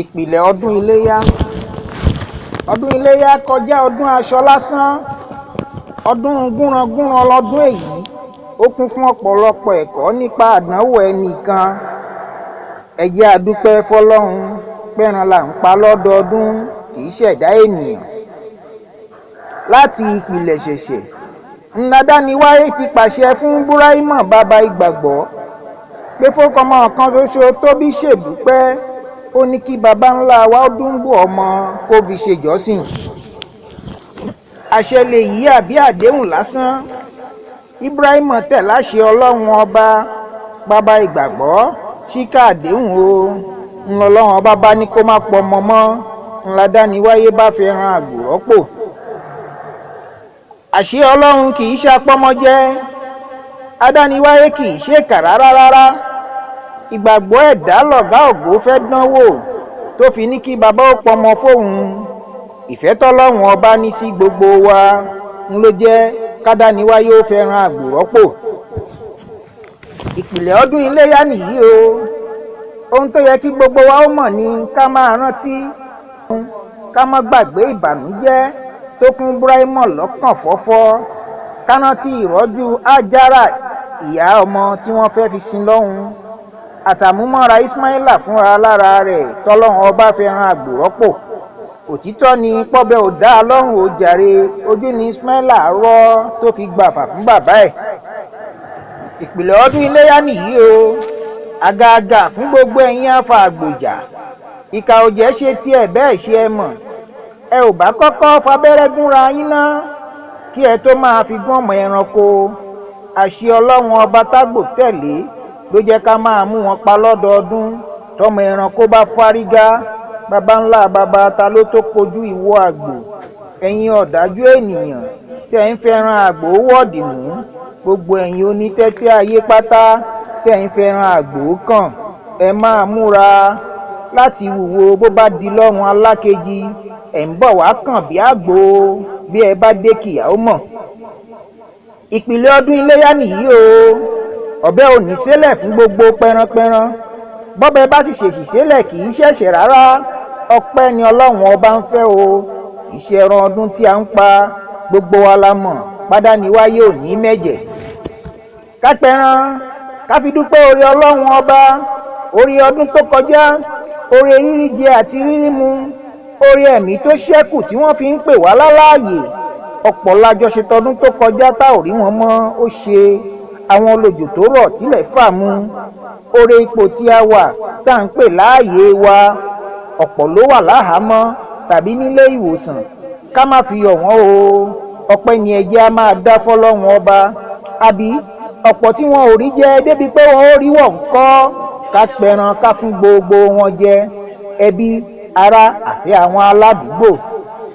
Ìpìlẹ̀ ọdún iléyá. Ọdún iléyá kọjá ọdún aṣọ lásán. Ọdún gúnran-gúnran lọ́dún èyí. Ó kún fún ọ̀pọ̀lọpọ̀ ẹ̀kọ́ nípa àdánwò ẹnìkan. Ẹ jẹ́ a dúpẹ́ fọ́lọ́run pẹ́ran là ń pa lọ́dọọdún, kì í ṣẹ̀dá ènìyàn. Láti ìpìlẹ̀ ṣẹ̀ṣẹ̀, ńládániwáyé ti pàṣẹ fún Búráímọ̀ bàbá ìgbàgbọ́ pé fọ́kọmọ kan ṣoṣo tó bí ṣèdúpẹ́. Ó ní kí baba ńlá wa ó dúnbù ọmọ kó fi ṣèjọ́sìn. Àṣẹ lè yí àbí àdéhùn lásán. Ibrahima tẹ̀ láṣẹ Ọlọ́run ọba. Bàbá ìgbàgbọ́ ṣíkà àdéhùn o. Ńlọlọ́run ọba bá ní kó má pọmọ mọ́. Ńládániwáyé bá fẹ́ ran àgbò rọ́pò. Àṣẹ Ọlọ́run kì í ṣapọ́mọjẹ́. Adániwáyé kì í ṣèkà rárá. Ìgbàgbọ́ ẹ̀dá lọ̀gá ògo fẹ́ dánwò tó fi ní kí bàbá ó pọmọ fóun. Ìfẹ́ tọ́lọ́run ọba ní sí gbogbo wa ń ló jẹ́ kádániwáyé ó fẹ́ ran àgbò rọ́pò. Ìpìlẹ̀ ọdún iléyá nìyí o. Ohun tó yẹ kí gbogbo wa ó mọ̀ ni ká máa rántí, ká má gbàgbé ìbànújẹ́ tó kún Búráímọ̀ lọ́kàn fọ́fọ́. Ká rántí ìrọ́jú Ájárà, ìyá ọmọ tí wọ́n fẹ́ fi sin lọ́hun, àtàmúmọ́ra Ismaila fúnra lára rẹ̀ tọ́lọ́run ọba fẹ́ ran àgbò rọ́pò. Òtítọ́ ni pọ́bẹ ò dá lọ́rùn ó jàre, ojú ni Ismaila rọ́ tó fi gbàfà fún bàbá ẹ̀. Ìpìlẹ̀ ọdún iléyá nìyí o. Àgàgà fún gbogbo ẹ̀yin afa àgbòjà. Ìkà ò jẹ́ ṣe tiẹ̀ bẹ́ẹ̀ ṣe ẹ mọ̀. Ẹ ò bá kọ́kọ́ fabẹ́rẹ́ gúnra yín ná kí ẹ tó máa fi gún ọmọ ẹranko. Àṣẹ Ọlọ́run ọba tágbò tẹ̀lé ló jẹ́ ká máa mú wọn pa lọ́dọọdún. Tọmọ ẹranko bá fárígá, baba ńlá baba ta ló tó kojú ìwọ àgbò. Ẹ̀yin ọ̀dájú ènìyàn tẹ́ ń fẹ́ràn àgbò wọ́ọ̀dì mú. Gbogbo ẹ̀yin onítẹ́tẹ́ ayé pátá tẹ́ ń fẹ́ràn àgbò kàn. Ẹ máa múra láti wúwo bó bá di lọ́run alákejì. Ẹ̀ ń bọ̀ wá kàn bí àgbò bí ẹ bá dé kìyàwó mọ̀. Ìpìlẹ̀ ọdún iléyá nìyí o. Ọ̀bẹ ò ní ṣẹlẹ̀ fún gbogbo pẹranpẹran. Bọ́bẹ bá sì ṣèṣì ṣẹlẹ̀ kì í ṣẹ̀ṣẹ̀ rárá. Ọpẹ́ ni Ọlọ́run ọba ń fẹ́ o. Ìṣe ẹran ọdún tí a ń pa gbogbo wa la mọ̀ pádániwáyé ò ní mẹ́jẹ̀. Ká pẹran ká fi dúpẹ́ oore Ọlọ́run ọba. Oore ọdún tó kọjá, oore rírí jẹ àti rírí mu, oore ẹ̀mí tó ṣẹ́kù tí wọ́n fi ń pè wá láláàyè. Ọ̀pọ̀ lájọṣe tọdún tó kọjá tá ò rí wọn mọ́ ó ṣe. Àwọn olójò tó rọ̀ tílẹ̀ fà mu. Oore ipò tí a wà tá ń pè láàyè wa. Ọ̀pọ̀ ló wà láhàámọ́ tàbí nílé ìwòsàn. Ká má fi yọ̀ wọ́n o. Ọpẹ́ ni ẹ jẹ́ á máa dá fọ́lọ́run ọba. Àbí ọ̀pọ̀ tí wọn ò rí jẹ débi pé wọn ó rí wọ̀ ń kọ́. Ká pẹran ká fún gbogbo wọn jẹ. Ẹbí, ará àti àwọn aládùúgbò.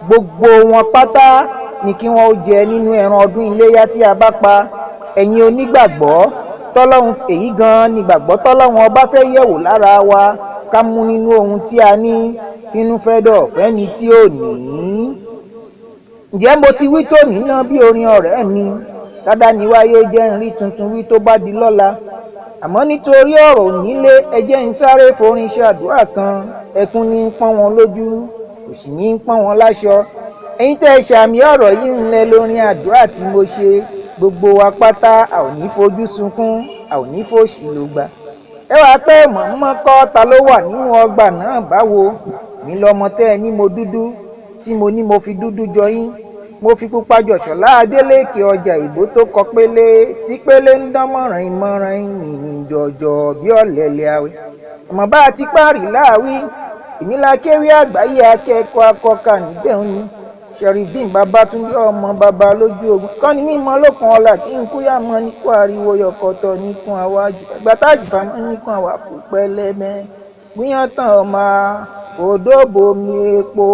Gbogbo wọn pátá ni kí wọ́n ó jẹ nínú ẹran ọdún iléyá tí a bá pa. Ẹ̀yin onígbàgbọ́ tọ́lọ́run, èyí gan-an ni gbàgbọ́ tọ́lọ́run ọba fẹ́ yẹ̀wò lára wa. Ká mú nínú ohun tí a ní nínú fẹ́dọ̀ fẹ́ni tí ò ní. Ǹjẹ́ mo ti wí tòní náà bí orin ọ̀rẹ́ mi. Kádániwáyé ó jẹ́ n rí tuntun wí tó bá di lọ́la. Àmọ́ nítorí ọ̀rọ̀ onílé ẹ jẹ́ n sáré forin ṣàdúrà kan. Ẹkún ní ń pọ́n wọn lójú, òṣì ní ń pọ́n wọn láṣọ. Ẹ̀yin tẹ́ ẹ ṣàmì ọ̀rọ̀ yìí ń lẹ lórin àdúrà tí mo ṣe. Gbogbo wa pátá a ò ní fojú sunkún, a ò ní fòṣì lògbà. Ẹ wá pé mọ̀ọ́mọ́ kọ́ ta ló wà nínú ọgbà náà báwo. Mi lọmọ tẹ́ ẹ ní mo dúdú tí mo ní mo fi dúdú jọ yín. Mo fi pupa jọ̀ṣọ̀lá Adélékè ọjà ìbò tó kọ pélé tí pélé ń dán mọ̀ràn ìyìn jọ̀jọ̀ bí ọ̀lẹ́lẹ̀ àwẹ̀. Ọmọ bá ti párí láàwí èmi la kéwì àgbáyé akẹ́kọ̀ọ́ akọ́kà níbẹ̀ ni. Sherifdeen Babátúndé ọmọ bàbá lójú ogun kọ́ni mímọ́ lókun ọ̀la kí n kúyà mọ́ níkún ariwo yọkọ̀tọ̀ níkún àwájú ẹgbàtájùfà mọ́ níkún àwàkù pẹ́lẹ́mẹ́ gbìyàntàn ọmọ òdòbó mi epo.